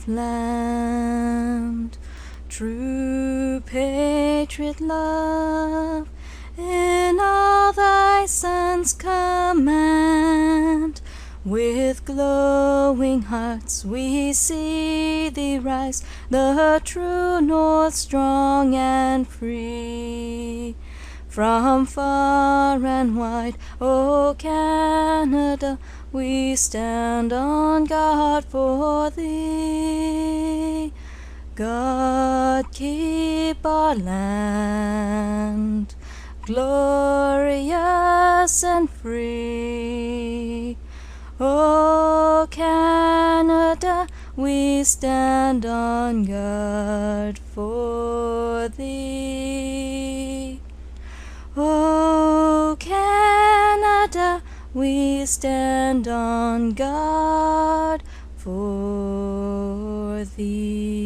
of land. True patriot love in all thy sons command. With glowing hearts we see thee rise, the true north strong and free. From far and wide, O Canada, we stand on guard for thee. God keep our land glorious and free. O Canada, we stand on guard for thee. O Canada, we stand on guard for thee.